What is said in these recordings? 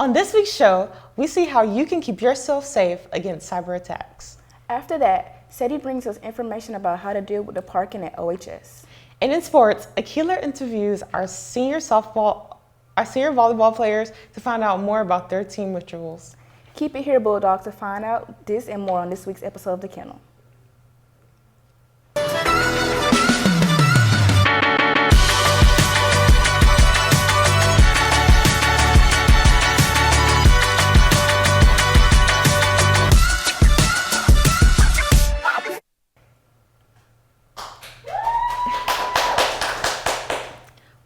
On this week's show, we see how you can keep yourself safe against cyber attacks. After that, Sadie brings us information about how to deal with the parking at OHS. And in sports, Akila interviews our senior volleyball players to find out more about their team rituals. Keep it here, Bulldog, to find out this and more on this week's episode of The Kennel.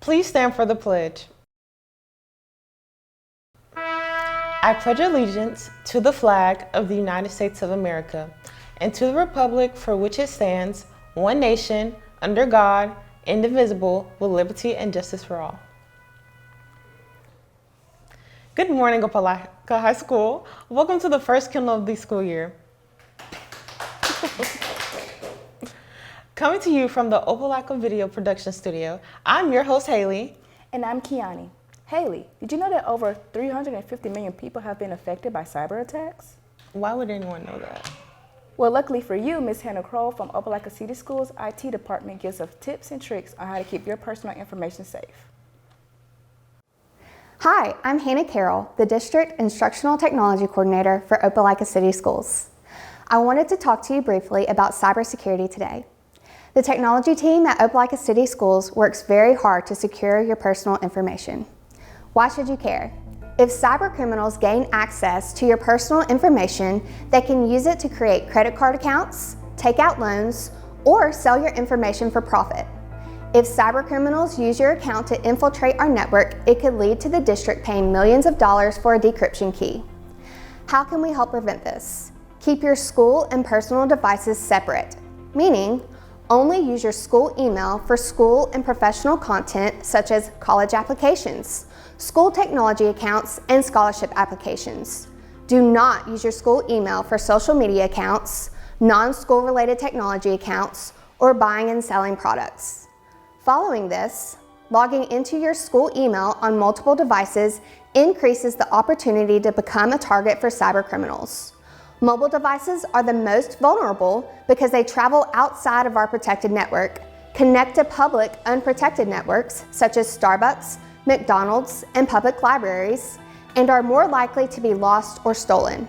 Please stand for the pledge. I pledge allegiance to the flag of the United States of America and to the republic for which it stands, one nation, under God, indivisible, with liberty and justice for all. Good morning, Opelika High School. Welcome to the first Kennel of the school year. Coming to you from the Opelika Video Production Studio, I'm your host, Haley. And I'm Kiani. Haley, did you know that over 350 million people have been affected by cyber attacks? Why would anyone know that? Well, luckily for you, Ms. Hannah Kroll from Opelika City Schools IT department gives us tips and tricks on how to keep your personal information safe. Hi, I'm Hannah Carroll, the District Instructional Technology Coordinator for Opelika City Schools. I wanted to talk to you briefly about cybersecurity today. The technology team at Opelika City Schools works very hard to secure your personal information. Why should you care? If cyber criminals gain access to your personal information, they can use it to create credit card accounts, take out loans, or sell your information for profit. If cyber criminals use your account to infiltrate our network, it could lead to the district paying millions of dollars for a decryption key. How can we help prevent this? Keep your school and personal devices separate, meaning only use your school email for school and professional content such as college applications, school technology accounts, and scholarship applications. Do not use your school email for social media accounts, non-school related technology accounts, or buying and selling products. Following this, logging into your school email on multiple devices increases the opportunity to become a target for cyber criminals. Mobile devices are the most vulnerable because they travel outside of our protected network, connect to public unprotected networks such as Starbucks, McDonald's, and public libraries, and are more likely to be lost or stolen.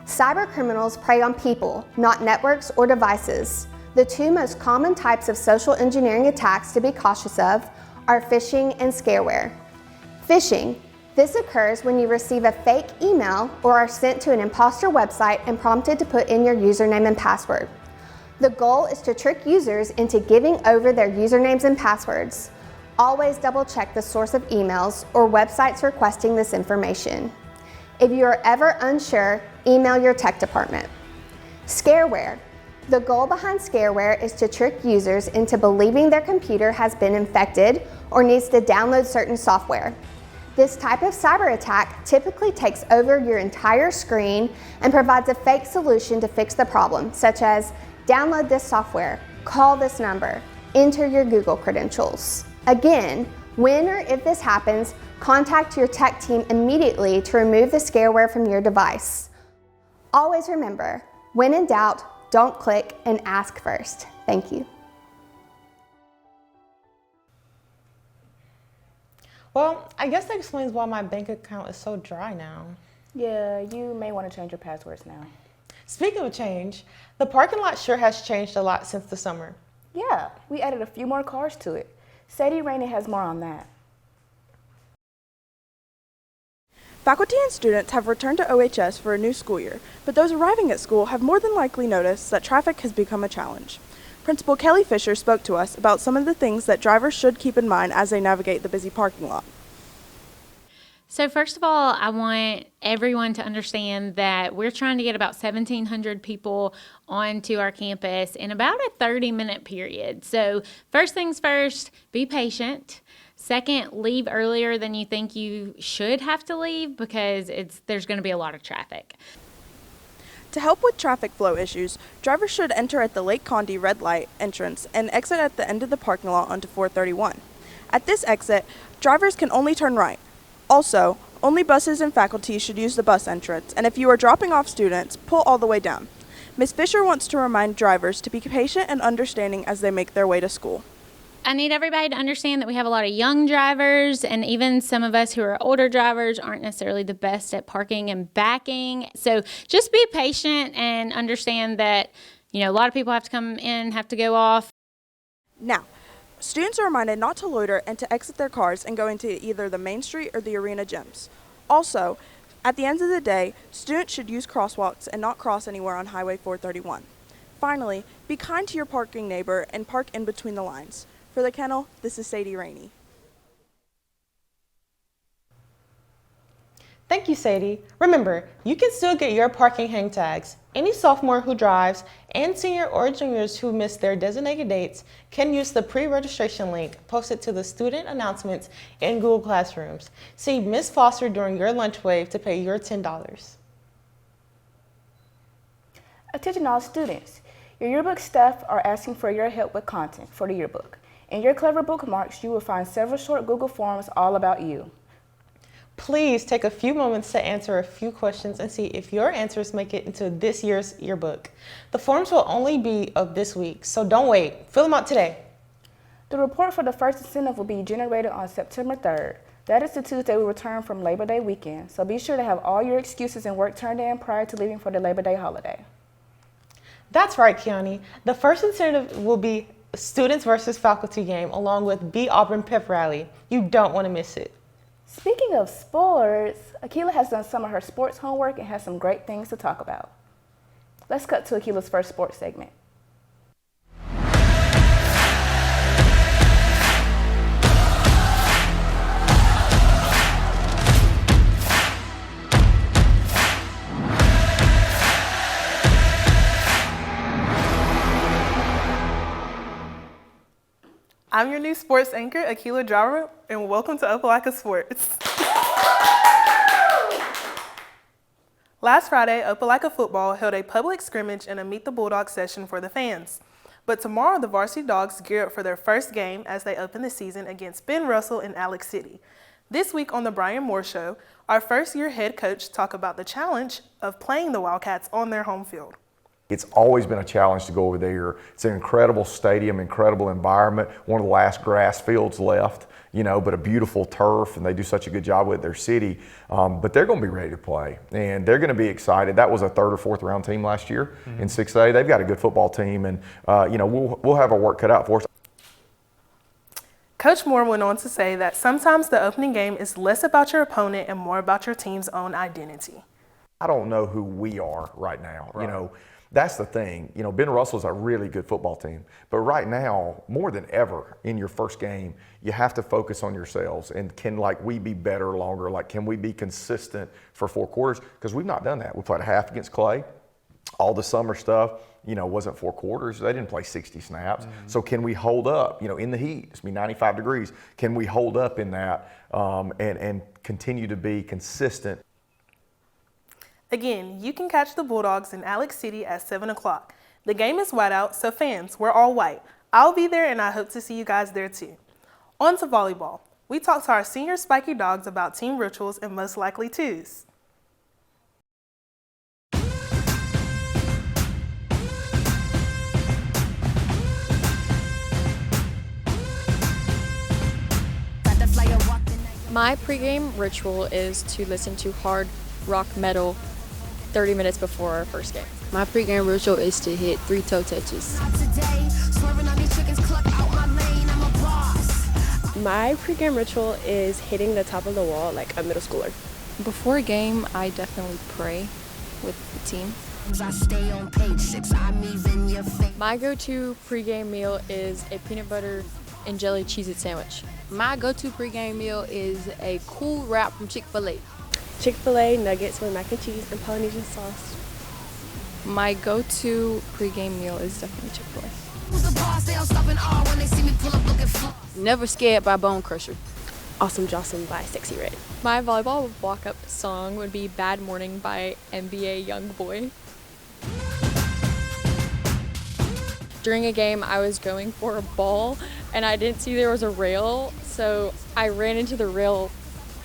Cyber criminals prey on people, not networks or devices. The two most common types of social engineering attacks to be cautious of are phishing and scareware. Phishing. This occurs when you receive a fake email or are sent to an imposter website and prompted to put in your username and password. The goal is to trick users into giving over their usernames and passwords. Always double check the source of emails or websites requesting this information. If you are ever unsure, email your tech department. Scareware. The goal behind scareware is to trick users into believing their computer has been infected or needs to download certain software. This type of cyber attack typically takes over your entire screen and provides a fake solution to fix the problem, such as download this software, call this number, enter your Google credentials. Again, when or if this happens, contact your tech team immediately to remove the scareware from your device. Always remember, when in doubt, don't click and ask first. Thank you. Well, I guess that explains why my bank account is so dry now. Yeah, you may want to change your passwords now. Speaking of change, the parking lot sure has changed a lot since the summer. Yeah, we added a few more cars to it. Sadie Rainey has more on that. Faculty and students have returned to OHS for a new school year, but those arriving at school have more than likely noticed that traffic has become a challenge. Principal Kelly Fisher spoke to us about some of the things that drivers should keep in mind as they navigate the busy parking lot. So first of all, I want everyone to understand that we're trying to get about 1,700 people onto our campus in about a 30-minute period. So first things first, be patient. Second, leave earlier than you think you should have to leave because there's going to be a lot of traffic. To help with traffic flow issues, drivers should enter at the Lake Condi red light entrance and exit at the end of the parking lot onto 431. At this exit, drivers can only turn right. Also, Only buses and faculty should use the bus entrance, and if you are dropping off students, pull all the way down. Ms. Fisher wants to remind drivers to be patient and understanding as they make their way to school. I need everybody to understand that we have a lot of young drivers, and even some of us who are older drivers aren't necessarily the best at parking and backing. So just be patient and understand that, a lot of people have to come in, have to go off. Now, students are reminded not to loiter and to exit their cars and go into either the Main Street or the arena gyms. Also, at the end of the day, students should use crosswalks and not cross anywhere on Highway 431. Finally, be kind to your parking neighbor and park in between the lines. For the Kennel, this is Sadie Rainey. Thank you, Sadie. Remember, you can still get your parking hang tags. Any sophomore who drives and senior or juniors who miss their designated dates can use the pre-registration link posted to the student announcements in Google Classrooms. See Ms. Foster during your lunch wave to pay your $10. Attention all students. Your yearbook staff are asking for your help with content for the yearbook. In your clever bookmarks, you will find several short Google Forms all about you. Please take a few moments to answer a few questions and see if your answers make it into this year's yearbook. The forms will only be of this week, so don't wait. Fill them out today. The report for the first incentive will be generated on September 3rd. That is the Tuesday we return from Labor Day weekend, so be sure to have all your excuses and work turned in prior to leaving for the Labor Day holiday. That's right, Keone. The first incentive will be students versus faculty game along with Be Auburn Pep Rally. You don't want to miss it. Speaking of sports, Akila has done some of her sports homework and has some great things to talk about. Let's cut to Akila's first sports segment. I'm your new sports anchor, Akila Jara, and welcome to Opelika Sports. Last Friday, Opelika football held a public scrimmage and a Meet the Bulldogs session for the fans. But tomorrow, the varsity Dogs gear up for their first game as they open the season against Ben Russell in Alex City. This week on the Brian Moore Show, our first-year head coach talked about the challenge of playing the Wildcats on their home field. It's always been a challenge to go over there. It's an incredible stadium, incredible environment, one of the last grass fields left, but a beautiful turf, and they do such a good job with their city. But they're going to be ready to play, and they're going to be excited. That was a third or fourth round team last year in 6A. They've got a good football team, and we'll have our work cut out for us. Coach Moore went on to say that sometimes the opening game is less about your opponent and more about your team's own identity. I don't know who we are right now, Right. That's the thing. Ben Russell's a really good football team. But right now, more than ever in your first game, you have to focus on yourselves. And can we be better longer? Can we be consistent for 4 quarters? Because we've not done that. We played a half against Clay. All the summer stuff, wasn't 4 quarters. They didn't play 60 snaps. So can we hold up, in the heat? It's 95 degrees. Can we hold up in that and continue to be consistent? Again, you can catch the Bulldogs in Alex City at 7 o'clock. The game is whiteout, so fans, we're all white. I'll be there, and I hope to see you guys there too. On to volleyball. We talked to our senior Spikey Dawgs about team rituals and most likely twos. My pregame ritual is to listen to hard rock metal 30 minutes before our first game. My pregame ritual is to hit 3 toe touches. My pregame ritual is hitting the top of the wall like a middle schooler. Before a game, I definitely pray with the team. My go-to pregame meal is a peanut butter and jelly Cheez-It sandwich. My go-to pregame meal is a cool wrap from Chick-fil-A. Chick-fil-A nuggets with mac and cheese and Polynesian sauce. My go-to pregame meal is definitely Chick-fil-A. Never Scared by Bone Crusher. Awesome Jawsome by Sexy Red. My volleyball walk-up song would be Bad Morning by NBA Youngboy. During a game, I was going for a ball, and I didn't see there was a rail, so I ran into the rail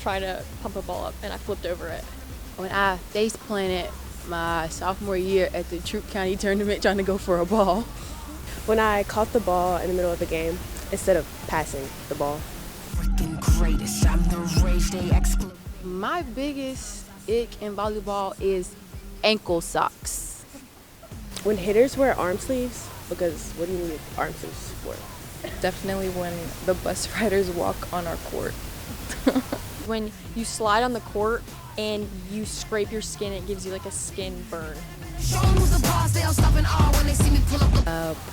trying to pump a ball up, and I flipped over it. When I face planted my sophomore year at the Troup County tournament trying to go for a ball. When I caught the ball in the middle of a game instead of passing the ball. My biggest ick in volleyball is ankle socks. When hitters wear arm sleeves, because what do you need arm sleeves for? Definitely when the bus riders walk on our court. When you slide on the court and you scrape your skin, it gives you like a skin burn.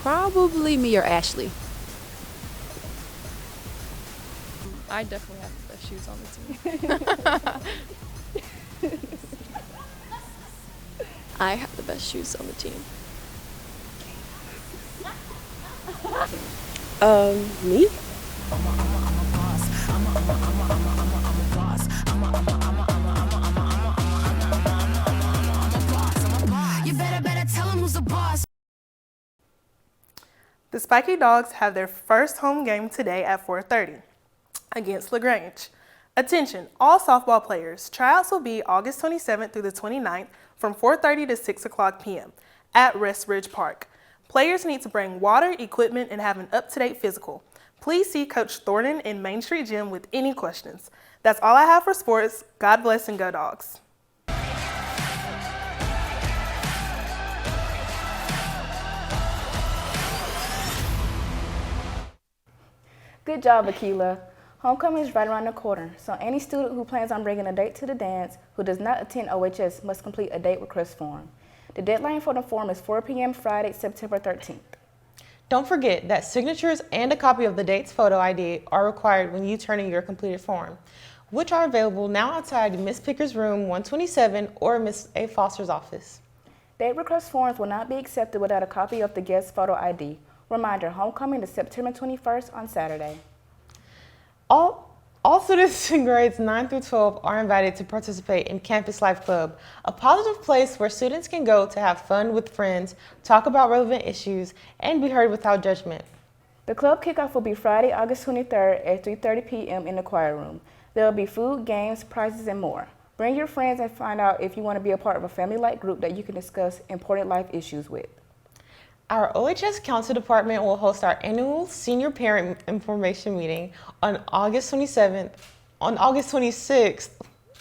Probably me or Ashley. I definitely have the best shoes on the team. I have the best shoes on the team. Me? The Spikey Dogs have their first home game today at 4:30 against LaGrange. Attention, all softball players. Tryouts will be August 27th through the 29th from 4:30 to 6 o'clock p.m. at Rest Ridge Park. Players need to bring water, equipment, and have an up-to-date physical. Please see Coach Thornton in Main Street Gym with any questions. That's all I have for sports. God bless and go Dogs. Good job, Akila. Homecoming is right around the corner, so any student who plans on bringing a date to the dance who does not attend OHS must complete a date request form. The deadline for the form is 4 p.m. Friday, September 13th. Don't forget that signatures and a copy of the date's photo ID are required when you turn in your completed form, which are available now outside Ms. Picker's room 127 or Ms. A. Foster's office. Date request forms will not be accepted without a copy of the guest photo ID. Reminder, homecoming is September 21st on Saturday. All students in grades 9 through 12 are invited to participate in Campus Life Club, a positive place where students can go to have fun with friends, talk about relevant issues, and be heard without judgment. The club kickoff will be Friday, August 23rd at 3:30 p.m. in the choir room. There will be food, games, prizes, and more. Bring your friends and find out if you want to be a part of a family-like group that you can discuss important life issues with. Our OHS Council Department will host our annual Senior Parent Information Meeting on August 26th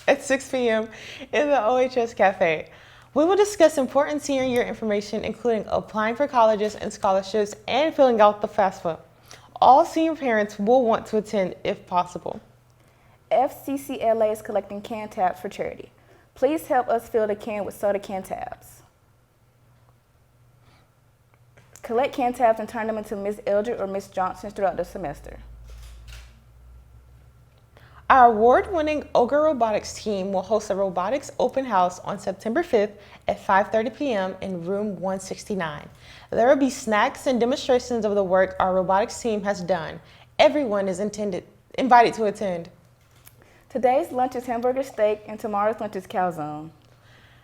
at 6 p.m. in the OHS Cafe. We will discuss important senior year information, including applying for colleges and scholarships and filling out the FAFSA. All senior parents will want to attend if possible. FCCLA is collecting can tabs for charity. Please help us fill the can with soda can tabs. Collect can tabs and turn them into Ms. Eldred or Ms. Johnson throughout the semester. Our award-winning Ogre Robotics team will host a robotics open house on September 5th at 5:30 p.m. in room 169. There will be snacks and demonstrations of the work our robotics team has done. Everyone is invited to attend. Today's lunch is hamburger steak and tomorrow's lunch is calzone.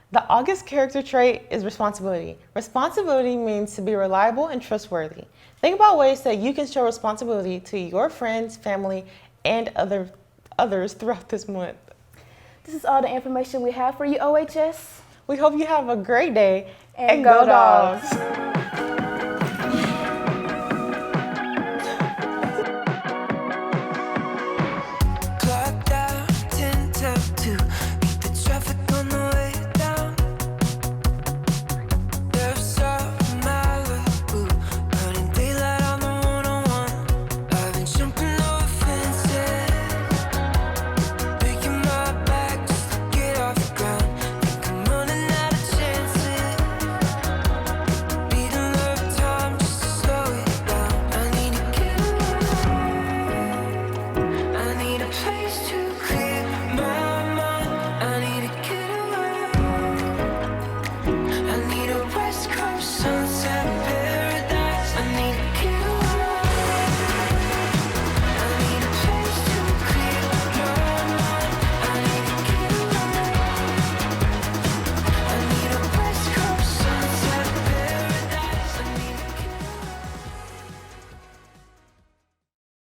The August character trait is responsibility. Responsibility means to be reliable and trustworthy. Think about ways that you can show responsibility to your friends, family, and others throughout this month. This is all the information we have for you, OHS. We hope you have a great day and go Dogs!